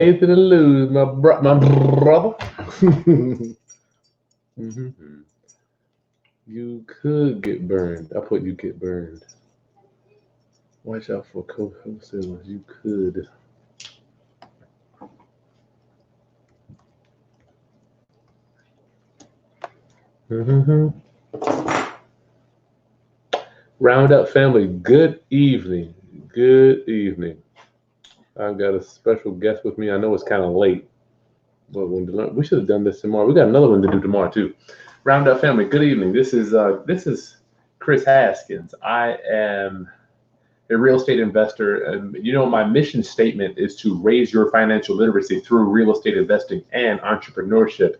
anything to lose, my brother. Mm-hmm. You could get burned. I put you get burned. Watch out for co-wholesalers. You could. Mm-hmm. Roundup family, good evening. Good evening. I've got a special guest with me. I know it's kind of late, but we should have done this tomorrow. We got another one to do tomorrow too. Roundup family, good evening. This is Chris Haskins. I am a real estate investor, and my mission statement is to raise your financial literacy through real estate investing and entrepreneurship.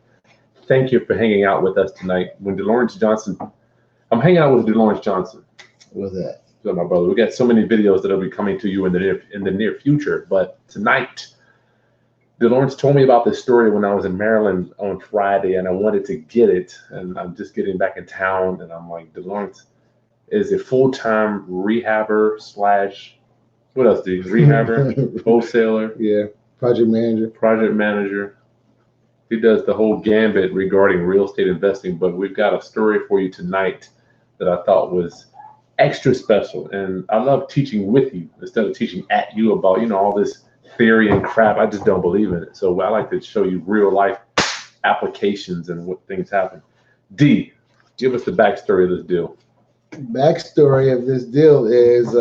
Thank you for hanging out with us tonight. I'm hanging out with Delawrence Johnson. What's that? So my brother, we got so many videos that'll be coming to you in the near future. But tonight, Delawrence told me about this story when I was in Maryland on Friday, and I wanted to get it. And I'm just getting back in town, and I'm like, Delawrence is a full-time rehabber / what else do you rehabber, wholesaler? Yeah, project manager. He does the whole gambit regarding real estate investing. But we've got a story for you tonight that I thought was extra special, and I love teaching with you instead of teaching at you about all this theory and crap. I just don't believe in it. So I like to show you real life applications and what things happen. D, give us the backstory of this deal. Backstory of this deal is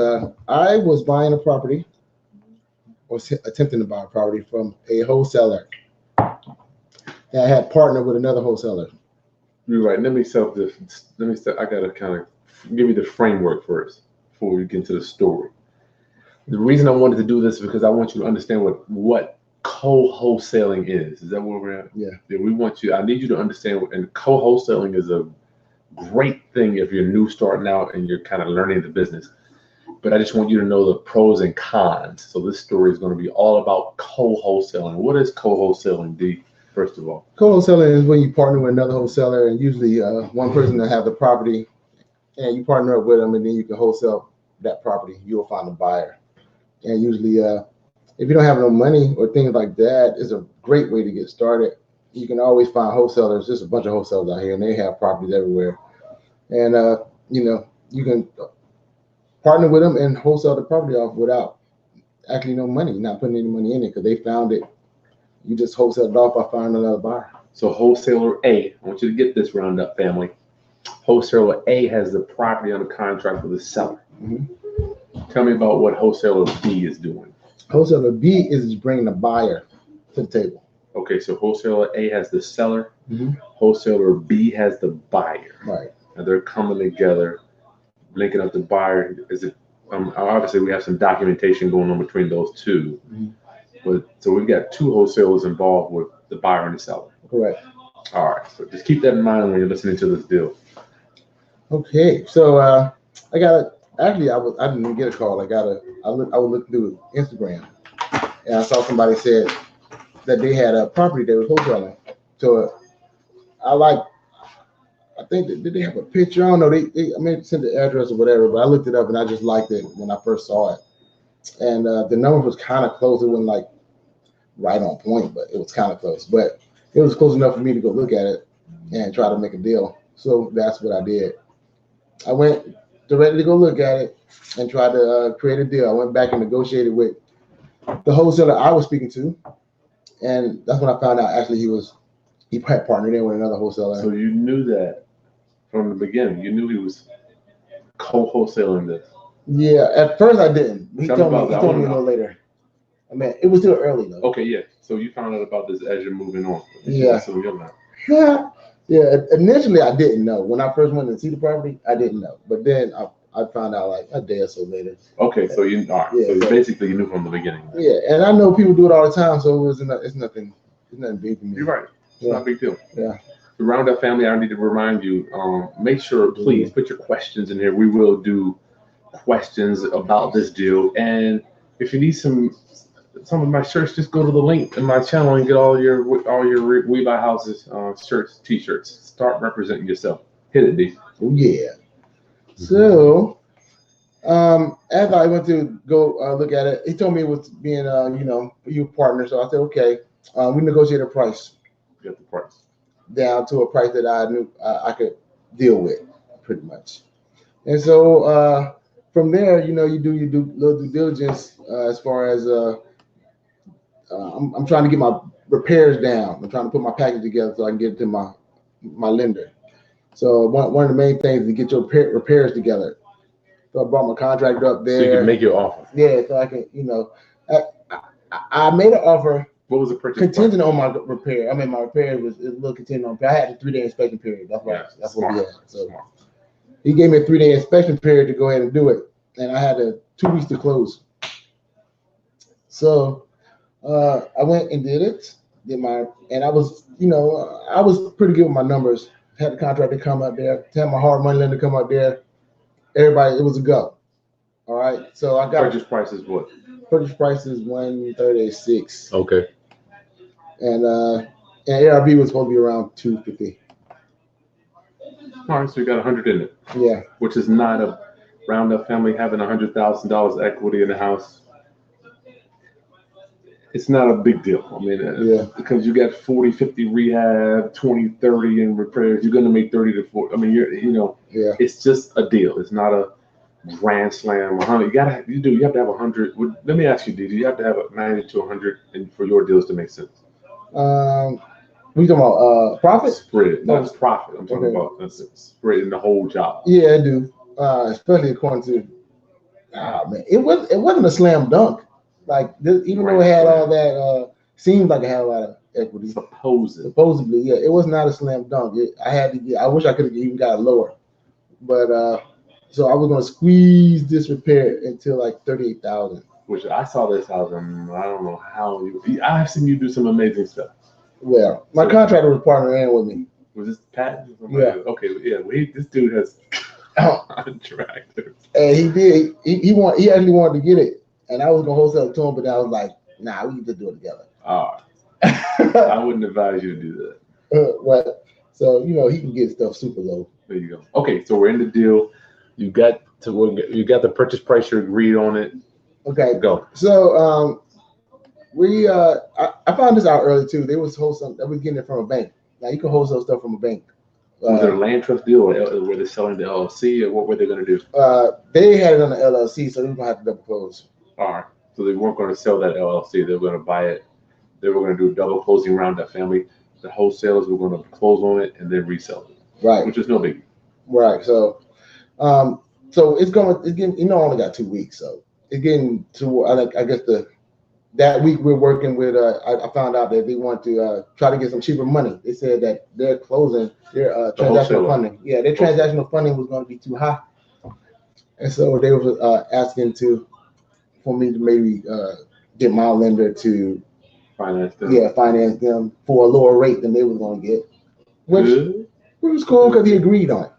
I was buying a property, or attempting to buy a property from a wholesaler. And I had partnered with another wholesaler. You're right. I gotta kind of give you the framework first before we get into the story. The reason I wanted to do this is because I want you to understand what co-wholesaling is. Is that where we're at? Yeah. I need you to understand, and co-wholesaling is a great thing if you're new starting out and you're kind of learning the business. But I just want you to know the pros and cons. So this story is going to be all about co-wholesaling. What is co-wholesaling, D? First of all, co-wholesaling is when you partner with another wholesaler, and usually one person will have the property, and you partner up with them, and then you can wholesale that property. You'll find a buyer. And usually, if you don't have no money or things like that, it's a great way to get started. You can always find wholesalers. There's a bunch of wholesalers out here, and they have properties everywhere. And you can partner with them and wholesale the property off without actually no money, not putting any money in it, because they found it. You just wholesale it off by finding another buyer. So wholesaler A, I want you to get this, Roundup family. Wholesaler A has the property under contract with the seller. Mm-hmm. Tell me about what wholesaler B is doing. Wholesaler B is bringing the buyer to the table. Okay, so wholesaler A has the seller. Mm-hmm. Wholesaler B has the buyer. Right. And they're coming together, linking up the buyer. Obviously, we have some documentation going on between those two. Mm-hmm. So we've got two wholesalers involved with the buyer and the seller. Correct. All right. So just keep that in mind when you're listening to this deal. Okay. So I didn't get a call. I would look through Instagram, and I saw somebody said that they had a property they were wholesaling. So I think did they have a picture? I don't know. They may send the address or whatever, but I looked it up and I just liked it when I first saw it. And the number was kind of close. It wasn't like right on point, but it was kind of close. But it was close enough for me to go look at it and try to make a deal. So that's what I did. I went directly to go look at it and try to create a deal. I went back and negotiated with the wholesaler I was speaking to, and that's when I found out actually he had partnered in with another wholesaler. So you knew that from the beginning. You knew he was co-wholesaling this. Yeah, at first I didn't. He told me a little later. I mean, it was still early though. Okay, yeah. So you found out about this as you're moving on. Yeah. So you're not. Yeah. Initially, I didn't know. When I first went to see the property, I didn't know. But then I found out like a day or so later. Okay, so you all right. Yeah, so basically you knew from the beginning. Yeah, and I know people do it all the time, so it's nothing big to me. You're right. It's not a big deal. Yeah. The Roundup family, I need to remind you, make sure, please, put your questions in here. We will do questions about this deal, and if you need some of my shirts, just go to the link in my channel and get all your We Buy Houses shirts, t-shirts. Start representing yourself. Hit it, D. Oh yeah. So As I went to go look at it, he told me it was being, you partner. So I said, okay. We negotiated a price. Get the price down to a price that I knew I could deal with, pretty much. And so from there, you do little due diligence as far as I'm trying to get my repairs down. I'm trying to put my package together so I can get it to my lender. So one of the main things is to get your repairs together. So I brought my contractor up there. so you can make your offer. Yeah, so I can, I made an offer. What was the purchase contingent price? on my repair? I mean, my repair was a little contingent on. I had a 3-day inspection period. That's right. That's smart, what we had. So smart. He gave me a 3-day inspection period to go ahead and do it, and I had 2 weeks to close. So I went and did it. And I was, I was pretty good with my numbers. Had the contractor come up there. Had my hard money lender come up there. Everybody, it was a go. All right. So I got purchase price is what? Purchase price is $136. Okay. And ARV was supposed to be around $250. All right, so you got 100 in it. Yeah. Which is not a round-up family having $100,000 equity in the house. It's not a big deal. I mean, because you got 40, 50 rehab, 20, 30 in repairs. You're going to make 30 to 40. I mean, it's just a deal. It's not a grand slam. 100. You have to have 100. Let me ask you, D, do you have to have a 90 to 100 for your deals to make sense? We talking about profit? Spread, not profit. I'm talking about spread in the whole job. Yeah, I do. Especially according to, man, it wasn't a slam dunk. Like even though it had all that, seemed like it had a lot of equity. Supposedly, yeah, it was not a slam dunk. I wish I could have even got it lower, but so I was going to squeeze this repair until like 38,000. Which I saw this house, and I don't know how I've seen you do some amazing stuff. Well, my contractor was partnering with me. Was this Pat? Yeah. Okay. Yeah. Well, this dude has contractors. And he did. He actually wanted to get it, and I was gonna wholesale it to him, but I was like, nah, we need to do it together. I wouldn't advise you to do that. So he can get stuff super low. There you go. Okay, so we're in the deal. You got the purchase price. You agreed on it. Okay. Go. So I found this out early too. They was getting it from a bank. Now you can wholesale stuff from a bank. Was it a land trust deal, or were they selling the LLC, or what were they going to do? They had it on the LLC, so they were going to have to double close. All right. So they weren't going to sell that LLC. They were going to buy it. They were going to do a double closing around that family. The wholesalers were going to close on it and then resell it. Right. Which is no biggie. Right. So, it's getting. Only got 2 weeks, so it's getting to. I guess that week we're working with. I found out that they want to try to get some cheaper money. They said that they're closing their transactional funding. Yeah, their transactional funding was going to be too high, and so they were asking for me to maybe get my lender to finance them. Yeah, finance them for a lower rate than they was going to get, which was cool because he agreed on it.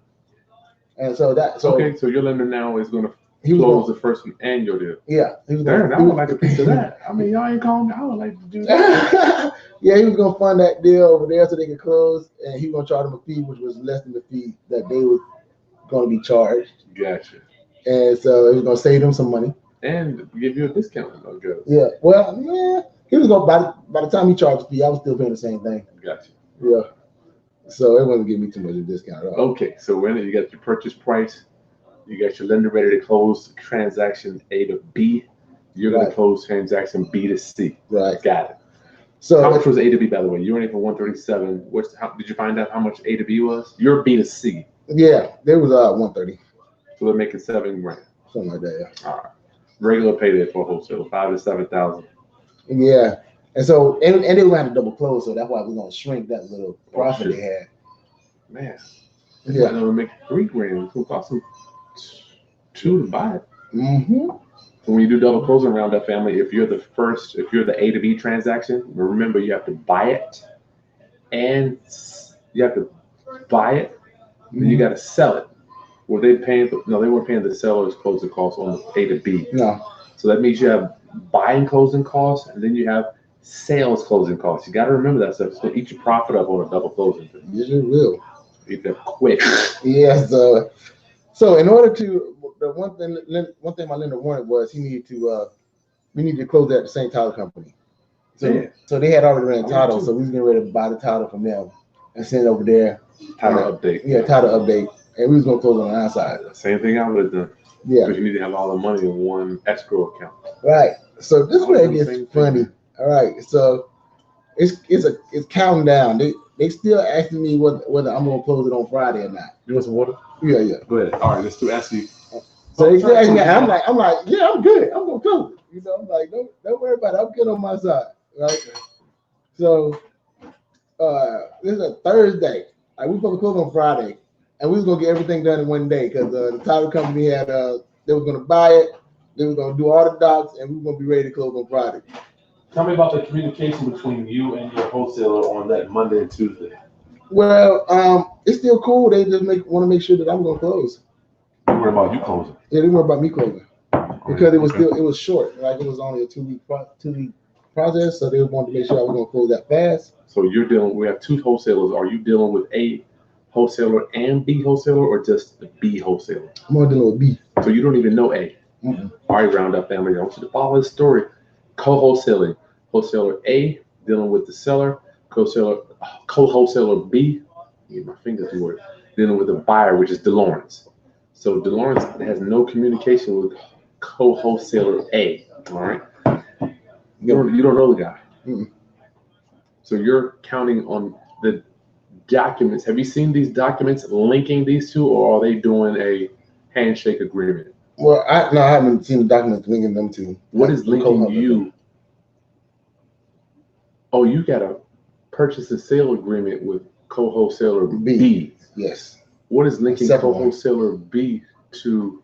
And so okay, so your lender now is going to close the first one and your deal. Yeah, I would like a piece of that. I mean, y'all ain't calling me. I would like to do that. Yeah, he was gonna fund that deal over there so they could close, and he was gonna charge them a fee which was less than the fee that they were gonna be charged. Gotcha. And so it was gonna save them some money and give you a discount. Okay. Yeah. Well, yeah, he was gonna by the time he charged the fee, I was still paying the same thing. Gotcha. Yeah. So it wasn't giving me too much of a discount at all. Okay, so when you got your purchase price, you got your lender ready to close transaction A to B. You're going to close transaction B to C. Right. Got it. So how much was A to B, by the way? You were in for 137. Did you find out how much A to B was? Your B to C. Yeah, there was 130. So they're making $7,000. Something like that. Yeah. All right. Regular payday for wholesale, $5,000 to $7,000. Yeah. And so, and they were going to double close, so that's why we're going to shrink that little profit they had. Man. Yeah. I know they make $3,000. It's going to cost them $2,000 to buy it. Mm-hmm. So when you do double closing around that family, if you're the A to B transaction, remember you have to buy it and you have to buy it, and you got to sell it. Were they paying? No, they weren't paying the seller's closing costs on the A to B. No. So that means you have buying closing costs, and then you have sales closing costs. You got to remember that stuff. It's going to eat your profit up on a double closing. Yes, it will. Eat that quick. Yes. So in order to the one thing my lender wanted was we needed to close that at the same title company. So they had already ran title, so we was getting ready to buy the title from them and send it over there. Title update. Yeah, title update, and we was gonna close on the outside. Same thing I would have done. Yeah, because you need to have all the money in one escrow account. Right. So this way it gets funny. All right. So it's counting down. They still asking me whether I'm gonna close it on Friday or not. You want some water? Yeah. Go ahead. All right, let's do ask you. So they still asking me. I'm like, yeah, I'm good. I'm gonna close it. You know, I'm like, don't worry about it. I'm good on my side. Right. So this is a Thursday. Like, we supposed to close on Friday, and we was gonna get everything done in one day because the title company had they was gonna buy it, they was gonna do all the docs, and we were gonna be ready to close on Friday. Tell me about the communication between you and your wholesaler on that Monday and Tuesday. Well, it's still cool. They just want to make sure that I'm gonna close. They worry about you closing. Yeah, they worry about me closing because it was short. Like, it was only a 2-week process, so they wanted to make sure I was gonna close that fast. So we have two wholesalers. Are you dealing with A wholesaler and B wholesaler, or just the B wholesaler? I'm only dealing with B. So you don't even know A. Mm-mm. All right, Roundup family, I want you to follow this story. Co-wholesaling. Wholesaler A dealing with the seller. Co-wholesaler B, get my fingers to work, dealing with the buyer, which is Delawrence. So Delawrence has no communication with co-wholesaler A. All right. You don't know the guy. Mm-mm. So you're counting on the documents. Have you seen these documents linking these two, or are they doing a handshake agreement? Well, I haven't seen the documents linking them to. What is linking you? Oh, you got a purchase and sale agreement with co-wholesaler B. Yes. What is linking co-wholesaler B to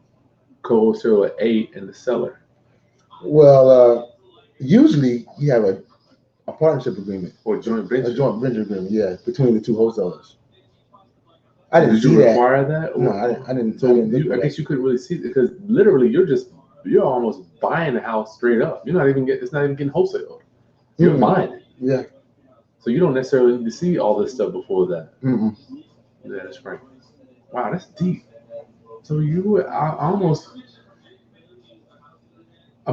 co-wholesaler A and the seller? Well, usually you have a partnership agreement or joint venture. A joint venture agreement, yeah, between the two wholesalers. I didn't see that. Did you require that? Or? No, I didn't. So I guess you couldn't really see it because literally you're almost buying the house straight up. It's not even getting wholesaled. You're buying it. Yeah. So you don't necessarily need to see all this stuff before that. Mm-mm. Yeah, that's right. Wow, that's deep. So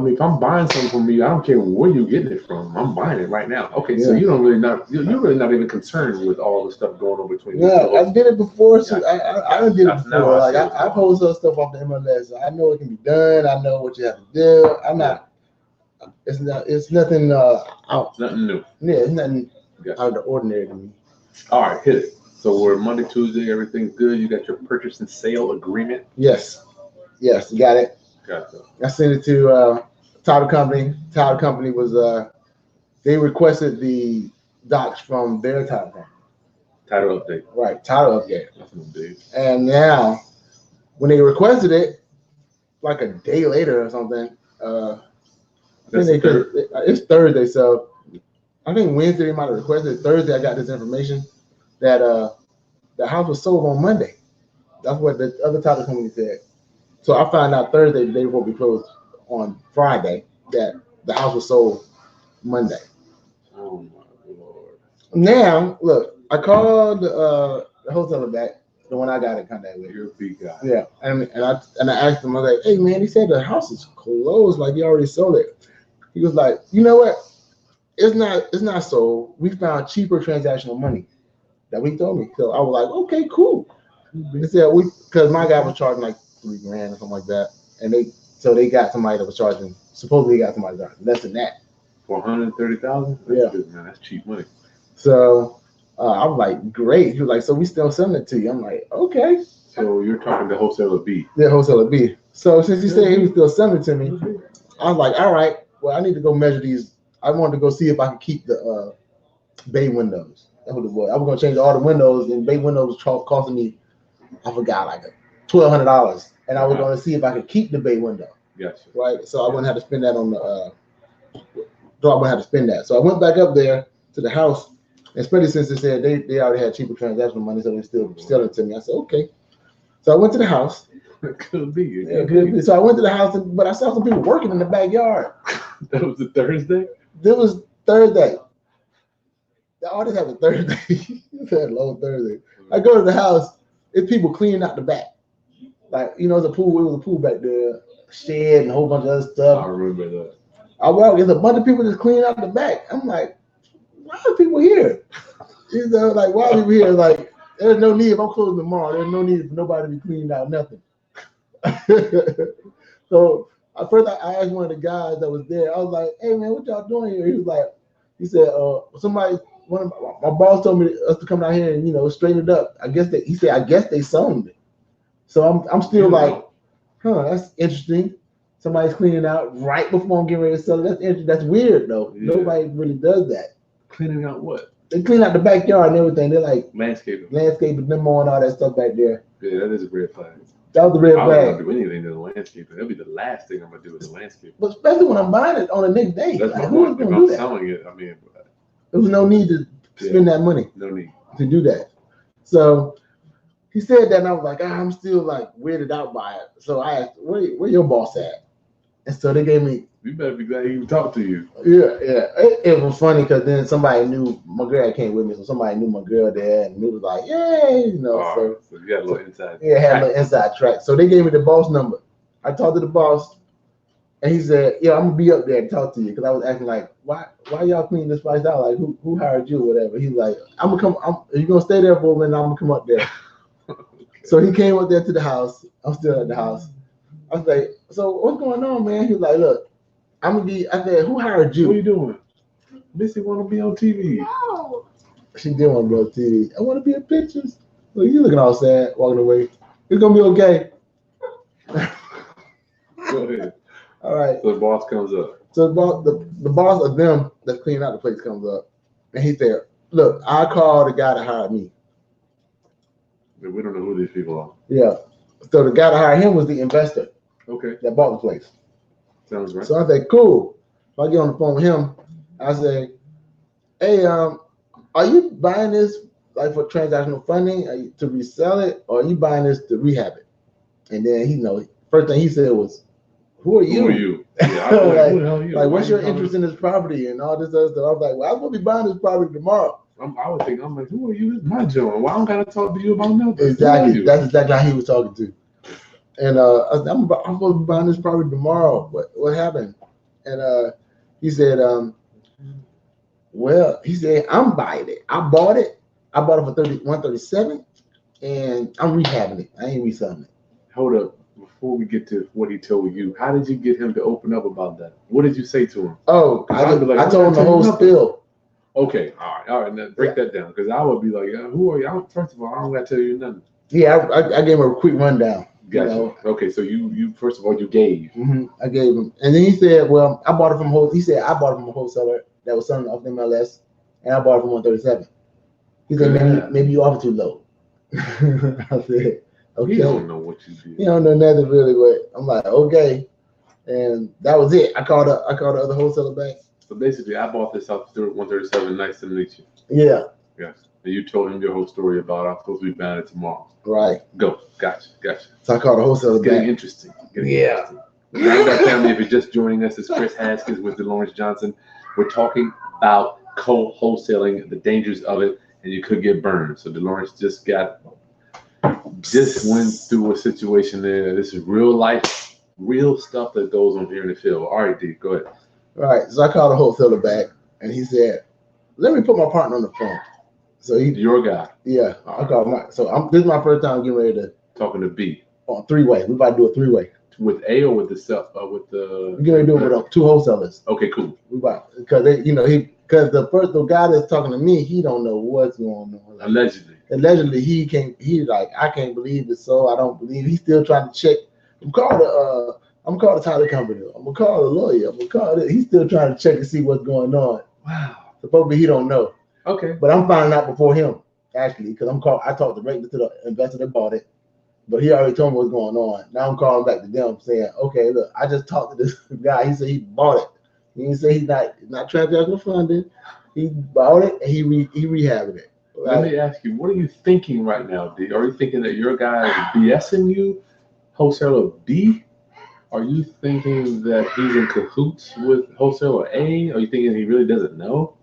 if I'm buying something from you, I don't care where you're getting it from. I'm buying it right now. Okay, yeah. So you're really not even concerned with all the stuff going on between. Yeah, I did it before. So I did it before. Like, I wholesale stuff off the MLS. I know it can be done. I know what you have to do. I'm not. It's nothing out. Nothing new. Yeah, it's nothing out of the ordinary to me. All right, hit it. So we're Monday, Tuesday. Everything's good. You got your purchase and sale agreement. Yes, got it. Gotcha. I sent it to title company. Title company was they requested the docs from their title company. Title update. Right, title update. That's no big. And now, when they requested it, like a day later or something, it's Thursday, so I think Wednesday they might have requested it. Thursday I got this information that the house was sold on Monday. That's what the other title company said. So I found out Thursday, the day before we closed on Friday, that the house was sold Monday. Oh my Lord. Now, look, I called the wholesaler back, the one I got in contact with. You're a big guy. Yeah, and I asked him, I was like, hey man, he said the house is closed, like he already sold it. He was like, you know what? It's not sold. We found cheaper transactional money. That we told me. So I was like, okay, cool. They said because my guy was charging like $3,000 or something like that, and they got somebody that was charging, supposedly got somebody charging less than that. For $130,000? Yeah, good, man, that's cheap money. So I was like, great. He was like, so we still selling it to you? I'm like, okay. So you're talking to wholesaler B? Yeah, wholesaler B. So since he said he was still selling it to me, I was like, all right. Well, I need to go measure these. I wanted to go see if I could keep the bay windows. That's what it was. I was gonna change all the windows, and bay windows costing me, I forgot, like $1,200, and I was gonna see if I could keep the bay window. Gotcha. Right. So I wouldn't have to spend that on the. So I wouldn't have to spend that. So I went back up there to the house, especially since they said they already had cheaper transactional money, so they still selling it to me. I said okay. So I went to the house. It could be. It could be. So I went to the house, but I saw some people working in the backyard. That was a Thursday? That was Thursday. The artist had a Thursday. It had a long Thursday. I go to the house, it's people cleaning out the back. like there's a pool. It was a pool back there, shed and a whole bunch of other stuff. I remember that. I walk, there's a bunch of people just cleaning out the back. I'm like, why are people here? Like why are people here? Like there's no need. If I'm closing tomorrow, there's no need for nobody to be cleaning out nothing. So at first I asked one of the guys that was there. I was like, hey man, what y'all doing here? He said, my boss told me us to come down here and straighten it up. I guess they sold it. So I'm still like, that's interesting. Somebody's cleaning out right before I'm getting ready to sell it. That's interesting. That's weird though. Yeah. Nobody really does that. Cleaning out what? They clean out the backyard and everything. They're like landscaping, them and all that stuff back there. Yeah, that is a red flag. That was the red flag. I don't do anything to the landscaping. That'd be the last thing I'm gonna do is the landscaping. But especially when I'm buying it on the next day. That's like, who is gonna do that? Selling it, I mean, there was no need to spend that money. No need to do that. So he said that, and I was like, I'm still like weirded out by it. So I asked, where your boss at? And so they gave me. You better be glad he even talked to you. Yeah. It was funny because then somebody knew my girl came with me, so somebody knew my girl there, and it was like, yay, So you got a little inside. Yeah, had a little inside track. So they gave me the boss number. I talked to the boss, and he said, yeah, I'm gonna be up there and talk to you because I was acting like, why y'all cleaning this place out? Like who hired you or whatever? He's like, I'm gonna come. You're gonna stay there for a minute. I'm gonna come up there. Okay. So he came up there to the house. I'm still at the house. I was like, so what's going on, man? He was like, look, I said, who hired you? What are you doing? Missy want to be on TV. No. She did want to be on TV. I want to be in pictures. Look, you looking all sad, walking away. It's gonna be okay. Go ahead. All right. So the boss comes up. So the boss of them that's cleaning out the place comes up, and he said, look, I called the guy that hired me. We don't know who these people are. Yeah. So the guy that hired him was the investor. Okay. That bought the place. Sounds right. So I said, cool. So I get on the phone with him. I say, hey, are you buying this like for transactional funding to resell it, or are you buying this to rehab it? And then first thing he said was, who are you? Who are you? Yeah, I was like, who the hell are you? Like, what's your interest in this property and all this other stuff? I was like, well, I'm gonna be buying this property tomorrow. I would think, I'm like, who are you? This is my joint. Why don't I gotta talk to you about nothing? Exactly. That's exactly how he was talking to. And I said, I'm supposed to be buying this property tomorrow. What happened? And he said, well, he said, I'm buying it. I bought it for $137, and I'm rehabbing it. I ain't reselling it. Hold up. Before we get to what he told you, how did you get him to open up about that? What did you say to him? Oh, I told him the whole spill. Okay, all right. Now break that down, because I would be like, who are you? First of all, I don't got to tell you nothing. Yeah, I gave him a quick rundown. Gotcha. Okay, so you first of all, you gave. Mm-hmm. I gave him, and then he said, well, I bought it from He said I bought it from a wholesaler that was selling off the MLS, and I bought it from 137. He said, maybe you offer too low. I said, okay. You don't know what you did. You don't know nothing really, but I'm like, okay. And that was it. I called the other wholesaler back. So basically, I bought this off 137. Nice to meet you. Yeah. Yes. And you told him your whole story about I'm supposed to be buying it tomorrow. Right. Go. Gotcha. So I called the wholesaler back. Getting interesting. Interesting. Round Up Family, if you're just joining us, it's Chris Haskins with Delawrence Johnson. We're talking about co-wholesaling, the dangers of it, and you could get burned. So Delawrence just went through a situation there. This is real life, real stuff that goes on here in the field. All right, D, go ahead. All right. So I called the wholesaler back, and he said, let me put my partner on the phone. So your guy. Yeah. I called this is my first time getting ready to talking to B. On three-way. We're about to do a three-way. With A or with the we're gonna do it with two wholesalers. Okay, cool. Because the guy that's talking to me, he don't know what's going on. Like, allegedly I can't believe it, so I don't believe. He's still trying to check. I'm calling the title company. I'm gonna call the lawyer. I'm gonna call it. He's still trying to check and see what's going on. Wow. Supposedly he don't know. Okay. But I'm finding out before him, actually, because I talked directly to the investor that bought it. But he already told me what's going on. Now I'm calling back to them saying, okay, look, I just talked to this guy. He said he bought it. He didn't say he's not transactional funding. He bought it and he rehabbing it. Let me ask you, what are you thinking right now, D? Are you thinking that your guy is BSing you, wholesaler B? Are you thinking that he's in cahoots with wholesaler A? Are you thinking he really doesn't know?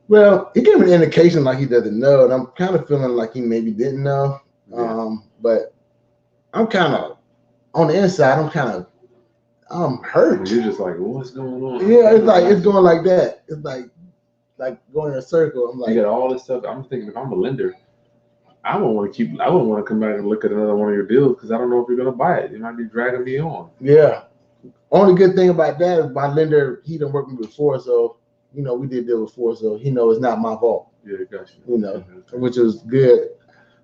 Well, he gave me an indication like he doesn't know, and I'm kind of feeling like he maybe didn't know. Yeah. But I'm kind of on the inside. I'm hurt. You're just like, what's going on? Yeah, it's going like that. It's like going in a circle. I'm like, you got all this stuff. I'm thinking if I'm a lender, I wouldn't want to come back and look at another one of your deals because I don't know if you're gonna buy it. You might be dragging me on. Yeah. Only good thing about that is my lender, he done worked with me before, so we did deal before, so he knows it's not my fault. Yeah, gotcha. Which is good.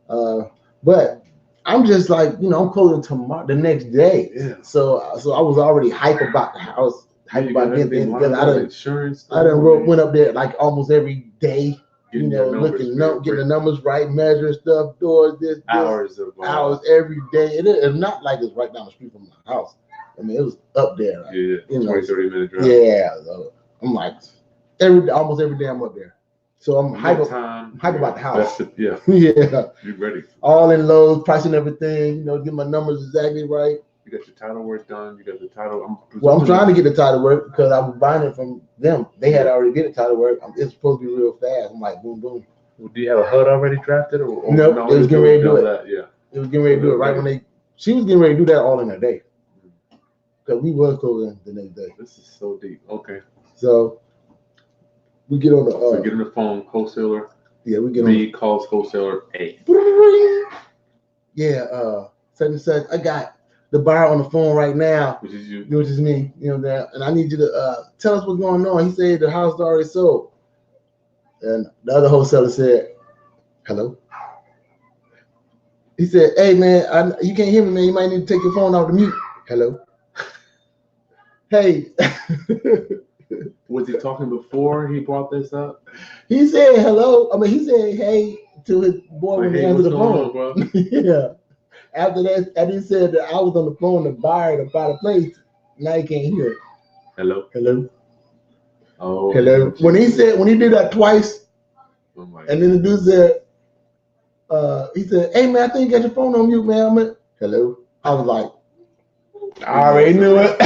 But I'm just like, I'm closing tomorrow, the next day. Yeah. So I was already hype about the house, hype about getting things together. I went up there like almost every day, getting the numbers right, measuring stuff, doors, hours every day. It's not like it's right down the street from my house. I mean, it was up there. Like, 20-30 minute drive. Yeah. So I'm like, almost every day I'm up there. So I'm hype about the house. Yeah. Yeah. You're ready. All in lows, pricing everything, get my numbers exactly right. You got your title work done. You got the title. I'm trying to get the title work because I was buying it from them. They had already did the title work. It's supposed to be real fast. I'm like, boom, boom. Well, do you have a HUD already drafted? Or no, they was getting ready to do it. Yeah. They was getting ready to do it right when she was getting ready to do that all in a day. Because we was closing the next day. This is so deep. Okay. So we get on the so get on the phone, wholesaler. Yeah, we get B calls wholesaler A. Yeah, such and such. I got the buyer on the phone right now. Which is you. Which is me. And I need you to tell us what's going on. He said the house is already sold. And the other wholesaler said, hello. He said, hey man, you can't hear me, man. You might need to take your phone off the mute. Hello. Hey. Was he talking before he brought this up? He said hello. I mean, he said hey to his boy when he answered the phone. Bro? Yeah. After that, I didn't say that I was on the phone to buy to buy the place. Now he can't hear it. Hello. Hello. Oh. Hello. When he did that twice, and then the dude said, he said, hey man, I think you got your phone on mute, man. I'm like, hello. I was like, I already knew it.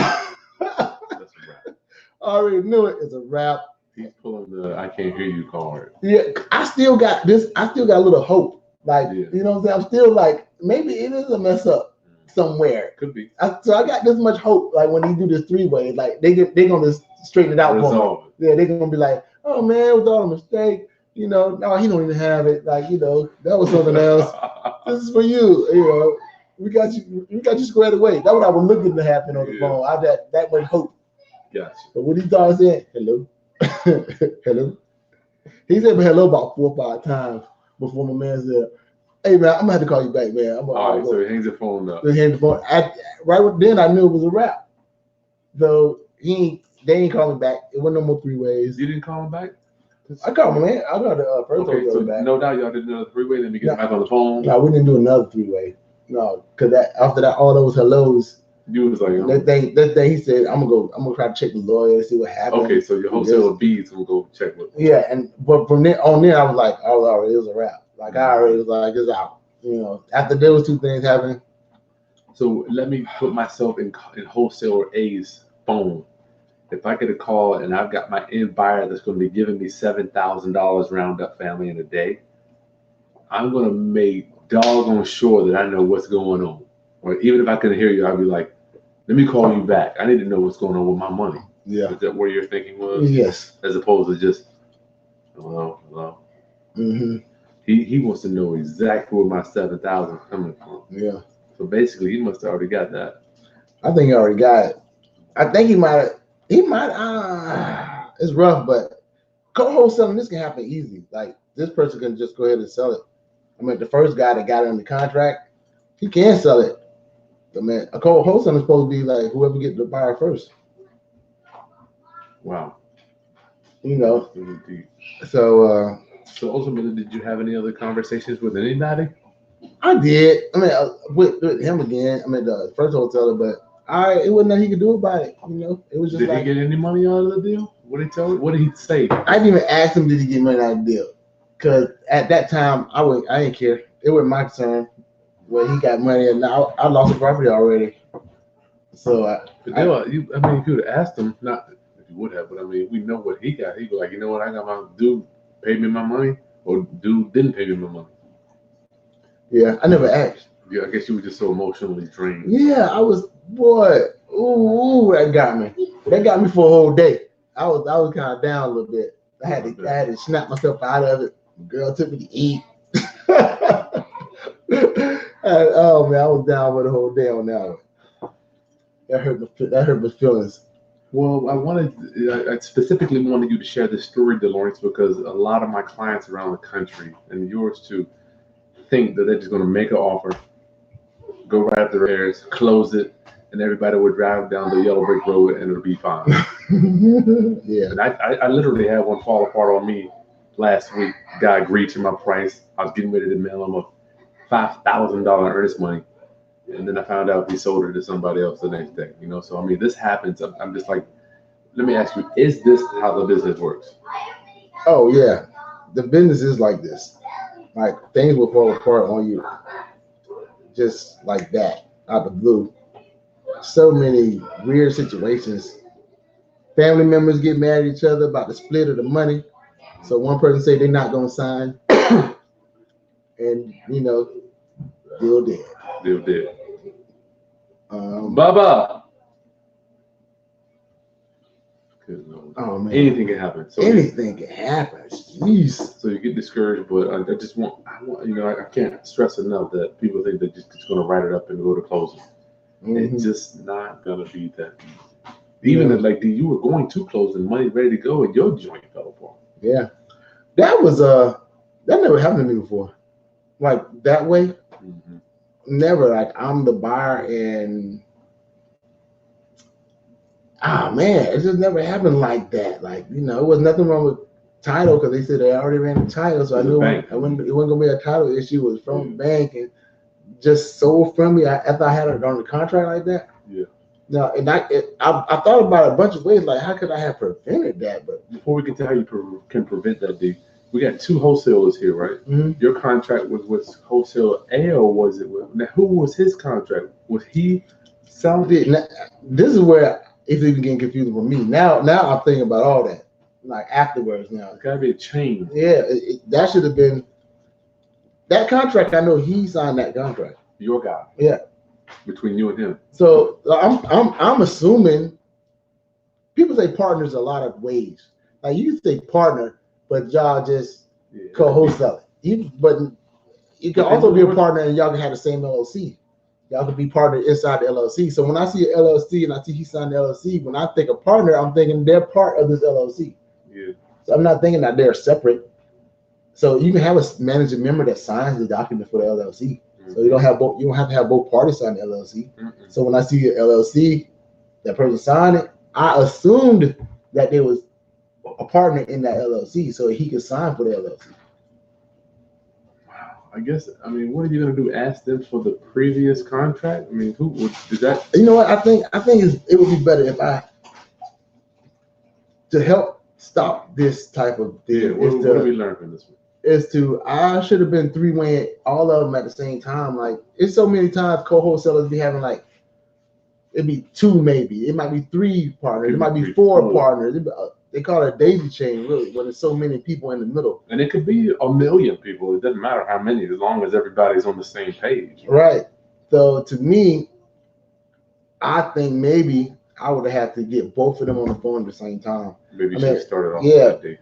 I already knew it. It's a wrap. He's pulling the I can't hear you card. Yeah, I still got this. I still got a little hope. Like, you know what I'm saying? I'm still like, maybe it is a mess up somewhere. Could be. So I got this much hope. Like when he do this three-way, like they're gonna straighten it out for me. Yeah, they're gonna be like, oh man, it was all a mistake. No, he don't even have it. Like, that was something else. This is for you. We got you squared away. That's what I was looking to happen on the phone. I had that much hope. Yes. But when he started saying hello, hello, he said hello about 4 or 5 times before my man said, "Hey man, I'm gonna have to call you back, man." All right, so he hangs the phone up. He hangs the phone. Right then, I knew it was a wrap. So they ain't calling back. It wasn't no more 3-ways. You didn't call him back? I called my man. I got the first one back. No doubt y'all did another 3-way. Then we get back on the phone. No, we didn't do another 3-way. No, because after that, all those hellos. You was like, that day he said, I'm gonna try to check the lawyer to see what happened. Okay, so your wholesaler B's will go check with. Yeah, but from there on I was like, it was a wrap. Like I already was like, it's out. After there was 2 things happening. So let me put myself in wholesaler A's phone. If I get a call and I've got my end buyer that's going to be giving me $7,000 round up family in a day, I'm going to make doggone sure that I know what's going on. Or even if I couldn't hear you, I'd be like, let me call you back. I need to know what's going on with my money. Yeah. Is that where your thinking was? Yes. As opposed to just, hello. Mm-hmm. He wants to know exactly where my $7,000 is coming from. Yeah. So basically, he must have already got that. I think he already got it. I think he might. It's rough, but co-wholesaling, this can happen easy. Like this person can just go ahead and sell it. I mean, the first guy that got it under contract, he can sell it. But man, a co-wholesaler is supposed to be like whoever gets the buyer first. Wow. So ultimately, did you have any other conversations with anybody? I did. I mean, with him again. I mean, the first wholesaler, but it wasn't nothing he could do about it. It was just. Did he get any money out of the deal? What did he tell you? What did he say? I didn't even ask him, did he get money out of the deal? Because at that time, I didn't care. It wasn't my concern. Well, he got money, and now I lost the property already. So if you would have asked him, not if you would have, but I mean, we know what he got. He'd be like, you know what, I got my dude paid me my money, or dude didn't pay me my money. Yeah, I never asked. Yeah, I guess you were just so emotionally drained. Yeah, I was, boy. Ooh, that got me. That got me for a whole day. I was kind of down a little bit. I had to snap myself out of it. The girl took me to eat. Oh man, I was down for the whole day on that one. That hurt my feelings. Well, I specifically wanted you to share this story, Delawrence, because a lot of my clients around the country, and yours too, think that they're just going to make an offer, go right up the repairs, close it, and everybody would drive down the yellow brick road and it'll be fine. Yeah. And I literally had one fall apart on me last week. Guy agreed to my price. I was getting ready to mail him a $5,000 earnest money. And then I found out he sold it to somebody else the next day. So I mean, this happens. I'm just like, let me ask you, is this how the business works? Oh yeah, the business is like this. Like things will fall apart on you, just like that, out the blue. So many weird situations. Family members get mad at each other about the split of the money. So one person say they're not gonna sign, and deal dead. Deal dead. Um, Baba. Good Lord. oh man, Anything can happen. So anything can happen. Jeez. So you get discouraged, but I can't stress enough that people think they're just going to write it up and go to closing. Mhm. It's just not going to be that easy. Even if, like, you were going to close and money ready to go and your joint fell apart. Yeah, that was that never happened to me before. Like that way, Mm-hmm. never. Like I'm the buyer and man, it just never happened like that. Like it was nothing wrong with title because they said they already ran the title, so I knew it wasn't gonna be a title issue. It was from the bank and just sold from me after I had it on the contract like that. Yeah. No, and I thought about it a bunch of ways. Like how could I have prevented that? But before we get to how you can prevent that, D, we got two wholesalers here, right? Mm-hmm. Your contract was with wholesaler A, or was it with? Now, who was his contract? Was he selling? This is where it's even getting confusing for me. Now I'm thinking about all that. Like afterwards now. It's gotta be a change. Yeah, that should have been that contract. I know he signed that contract. Your guy. Yeah. Between you and him. So I'm assuming people say partners a lot of ways. Like you say partner, but y'all just co-wholesale it. But you can also be a partner and y'all can have the same LLC. Y'all can be partnered inside the LLC. So when I see an LLC and I see he signed the LLC, when I think of partner, I'm thinking they're part of this LLC. Yeah. So I'm not thinking that they're separate. So you can have a managing member that signs the document for the LLC. So you don't have to have both parties sign the LLC. Mm-hmm. So when I see an LLC, that person signed it, I assumed that there was a partner in that LLC, so he could sign for the LLC. Wow. I mean, what are you gonna do? Ask them for the previous contract? I mean, who would do that? You know what? I think it would be better if to help stop this type of thing. Yeah. What do we learn from this one? I should have been three-weighing all of them at the same time. Like it's so many times co-wholesalers be having like it'd be two maybe. It might be three partners. It might be four partners. They call it a daisy chain really when there's so many people in the middle. And it could be 1 million people. It doesn't matter how many, as long as everybody's on the same page. Right. So to me, I think maybe I would have had to get both of them on the phone at the same time. Maybe you should have started off that day.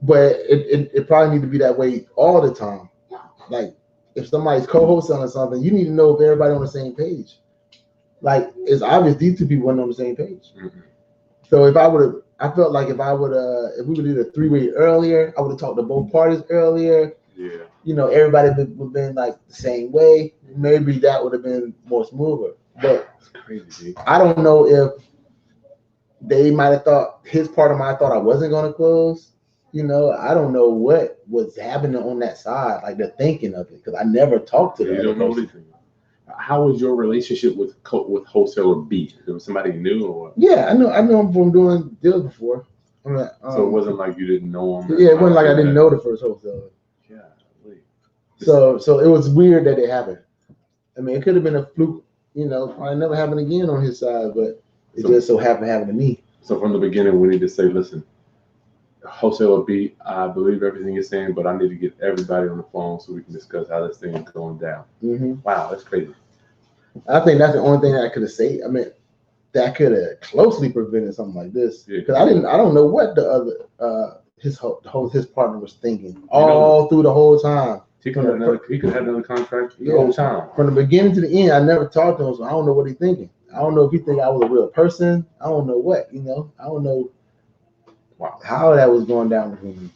But it probably need to be that way all the time. Like if somebody's co-wholesaling something, you need to know if everybody on the same page. Like it's obvious these two people weren't on the same page. Mm-hmm. So if we would have did a three-way earlier, I would have talked to both parties earlier. Yeah. Everybody would have been like the same way. Maybe that would have been more smoother. But it's crazy. I don't know if they might have thought his part of mine thought I wasn't going to close. I don't know what was happening on that side, like the thinking of it, because I never talked to them. You don't know anything. How was your relationship with wholesaler B? There was somebody new, or? Yeah, I know him from doing deals before. So it wasn't like you didn't know him. Yeah, it wasn't like I didn't know the first wholesaler. Yeah. So it was weird that it happened. I mean, it could have been a fluke. Probably never happened again on his side, but it just so happened to happen to me. So from the beginning, we need to say, listen, Wholesaler B, I believe everything you're saying, but I need to get everybody on the phone so we can discuss how this thing is going down. Wow, that's crazy. I think that's the only thing I could have said. I mean, that could have closely prevented something like this. Because I don't know what the other his partner was thinking all through the whole time. He could have another contract the whole time. From the beginning to the end, I never talked to him, so I don't know what he's thinking. I don't know if he think I was a real person. I don't know what, I don't know how that was going down with him.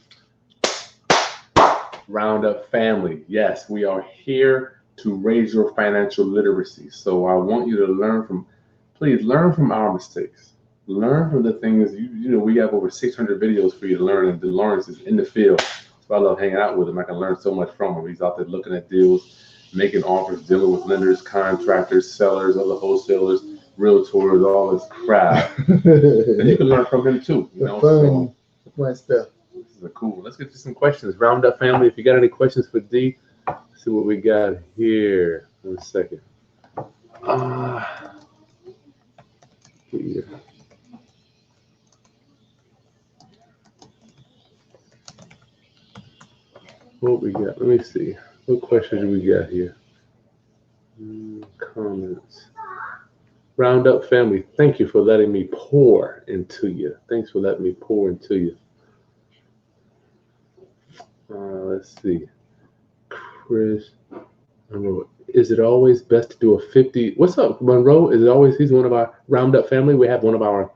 Roundup family. Yes, we are here to raise your financial literacy. So I want you to please learn from our mistakes. Learn from the things, we have over 600 videos for you to learn, and Delawrence is in the field. So I love hanging out with him. I can learn so much from him. He's out there looking at deals, making offers, dealing with lenders, contractors, sellers, other wholesalers, realtors, all this crap. And you can learn from him too. Fun stuff. This is cool. Let's get to some questions. Roundup family, if you got any questions for D, let's see what we got here. 1 second. Here. What we got? Let me see. What questions do we got here? Comments. Roundup family, thank you for letting me pour into you. Thanks for letting me pour into you. Let's see. Chris, is it always best to do a 50? What's up, Monroe? Is it always? He's one of our Roundup family. We have one of our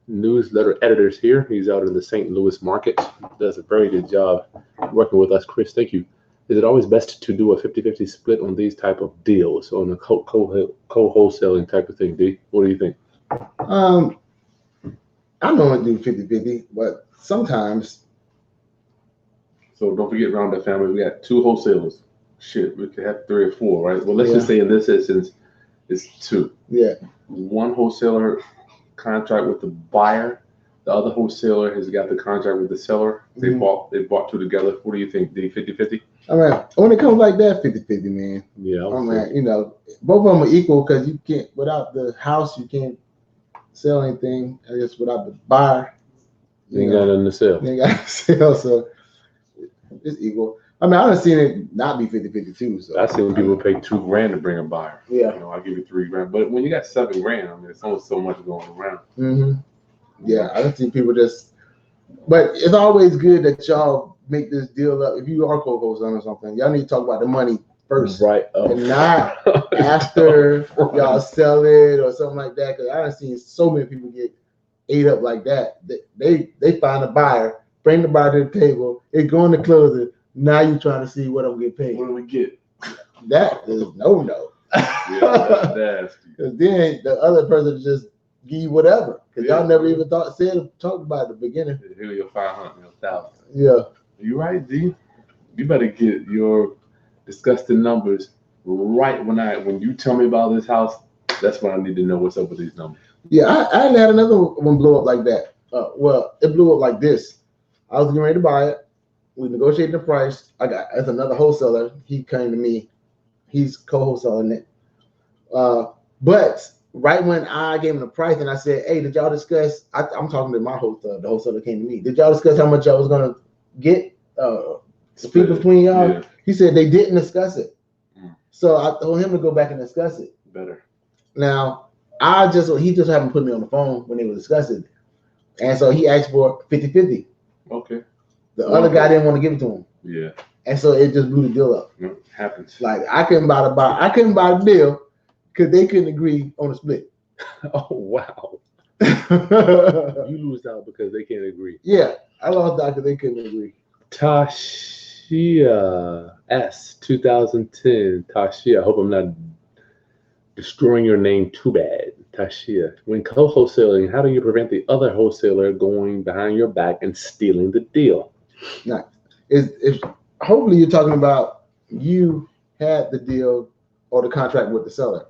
newsletter editors here. He's out in the St. Louis market. Does a very good job working with us. Chris, thank you. Is it always best to do a 50-50 split on these type of deals, on a co-wholesaling type of thing, D? What do you think? I normally do 50-50, but sometimes. So don't forget, Roundup family, we got 2 wholesalers. Shit, we could have 3 or 4, right? Well, let's just say in this instance, it's 2. Yeah. One wholesaler contract with the buyer. The other wholesaler has got the contract with the seller. They bought 2 together. What do you think, D? 50-50? I mean, when it comes like that, 50-50, man. Yeah. I mean, both of them are equal because you can't, without the house, you can't sell anything. I guess without the buyer, you ain't got nothing to sell. You ain't got nothing to sell, so it's equal. I mean, I've seen it not be 50-50 too. So I've seen people pay $2,000 to bring a buyer. Yeah. I'll give you $3,000. But when you got $7,000, I mean, it's only so much going around. Yeah, I don't see people but it's always good that y'all make this deal up. If you are co-wholesaling or something, y'all need to talk about the money first. Right. And not after y'all sell it or something like that. Because I've seen so many people get ate up like that. They find a buyer, bring the buyer to the table, it's going to close it. Now you're trying to see what I'm getting paid. What do we get? That is no. Yeah, that's because then the other person just give you whatever. Because y'all never even talked about it at the beginning. Here you're 500, 1,000. Yeah. You right, D? You better get your disgusting numbers right when you tell me about this house. That's when I need to know what's up with these numbers. Yeah, I had another one blow up like that. Well, it blew up like this. I was getting ready to buy it. We negotiated the price. As another wholesaler, he came to me. He's co-wholesaling it. But right when I gave him the price and I said, hey, did y'all discuss? I'm talking to my wholesaler. The wholesaler came to me. Did y'all discuss how much y'all was going to get? Split between y'all? Yeah. He said they didn't discuss it. So I told him to go back and discuss it. Better. Now, he just happened to put me on the phone when they were discussing it. And so he asked for 50-50. Okay. The other guy didn't want to give it to him. Yeah. And so it just blew the deal up. It happens. Like I couldn't buy the deal because they couldn't agree on a split. Oh wow. You lose out because they can't agree. Yeah, I lost out because they couldn't agree. Tashia S 2010. Tashia, I hope I'm not destroying your name too bad. Tashia, when co-wholesaling, how do you prevent the other wholesaler going behind your back and stealing the deal? Now, if hopefully you're talking about you had the deal or the contract with the seller.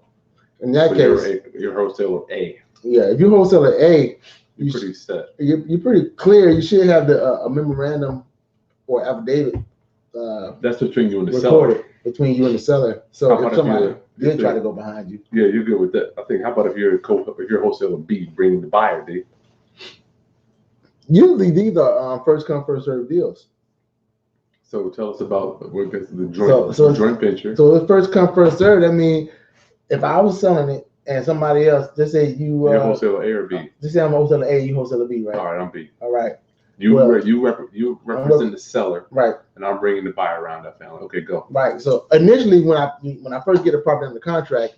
In that case, you're wholesaler A. Yeah, if you're wholesaler A, you're pretty set. You're pretty clear. You should have a memorandum or affidavit. That's between you and the seller. Recorded between you and the seller. So if somebody did try to go behind you. Yeah, you're good with that. I think. How about if you're wholesaler B bringing the buyer, D? Usually these are first come first served deals. So tell us about the joint venture. So the first come first served. I mean, if I was selling it and somebody else, just say you're wholesaler A or B. Just say I'm wholesaler A, you wholesaler B, right? All right, I'm B. All right. You represent the seller, right? And I'm bringing the buyer around that family. Okay, go. Right. So initially, when I first get a property under contract,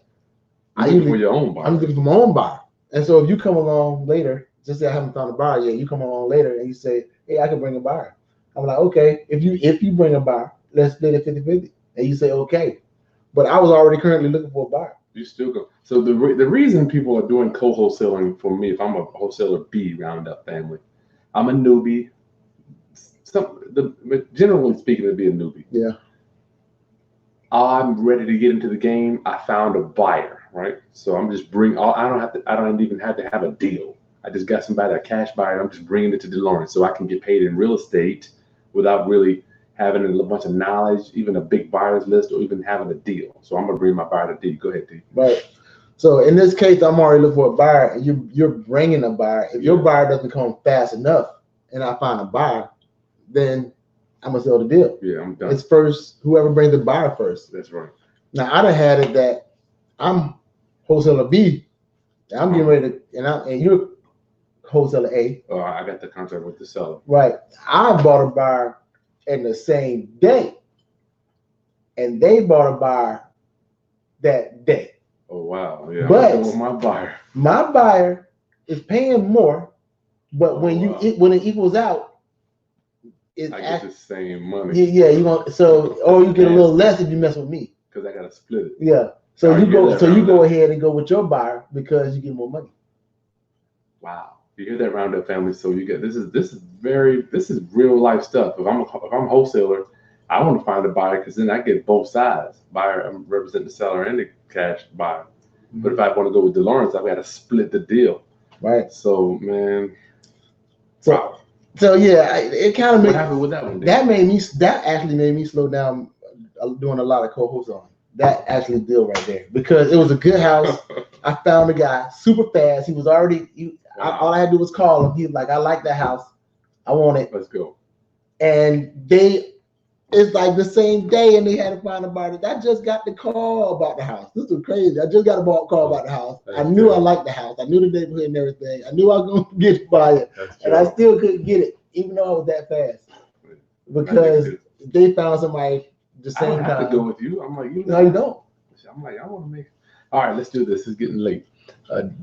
I'm looking for your own buyer. I'm looking for my own buyer. And so if you come along later, just say I haven't found a buyer yet, you come along later and you say, hey, I can bring a buyer. I'm like, okay, if you bring a buyer, let's split it 50-50. And you say, okay. But I was already currently looking for a buyer. You still go. So the reason people are doing co-wholesaling for me, if I'm a wholesaler B roundup family, I'm a newbie. Generally speaking, it'd be a newbie. Yeah. I'm ready to get into the game. I found a buyer, right? So I'm just I don't even have to have a deal. I just got somebody, a cash buyer. I'm just bringing it to Delawrence so I can get paid in real estate without really having a bunch of knowledge, even a big buyer's list, or even having a deal. So I'm gonna bring my buyer to D. Go ahead, D. Right. So in this case, I'm already looking for a buyer, and you're bringing a buyer. If your buyer doesn't come fast enough, and I find a buyer, then I'm gonna sell the deal. Yeah, I'm done. It's first whoever brings the buyer first. That's right. Now I done had it that I'm wholesaler B. I'm getting ready to, and you're wholesaler A. Oh, I got the contract with the seller. Right. I bought a buyer in the same day, and they bought a buyer that day. Oh wow! Yeah, but with my buyer is paying more, but when it equals out, I get the same money. Yeah, you want or you get a little less if you mess with me. Because I gotta split it. Yeah. So you go ahead and go with your buyer because you get more money. Wow. You hear that roundup family? So you get this is real life stuff. If I'm a wholesaler, I want to find a buyer because then I get both sides. Buyer, I'm representing the seller and the cash buyer. Mm-hmm. But if I want to go with Delawrence, I've got to split the deal. Right. So man. Wow. So yeah, it kind of made. What happened with that one? That actually made me slow down doing a lot of co-wholesaling. That actually deal right there because it was a good house. I found a guy super fast. He was already. All I had to do was call him. He was like, "I like that house. I want it. Let's go." And it's like the same day, and they had to find a buyer. I just got the call about the house. This was crazy. I just got a call about the house. I knew I liked the house. I knew the neighborhood and everything. I knew I was going to get a buyer, and I still couldn't get it, even though I was that fast, because they found somebody the same time. I have to go with you. I'm like, no, you don't. I'm like, I want to make. All right, let's do this. It's getting late.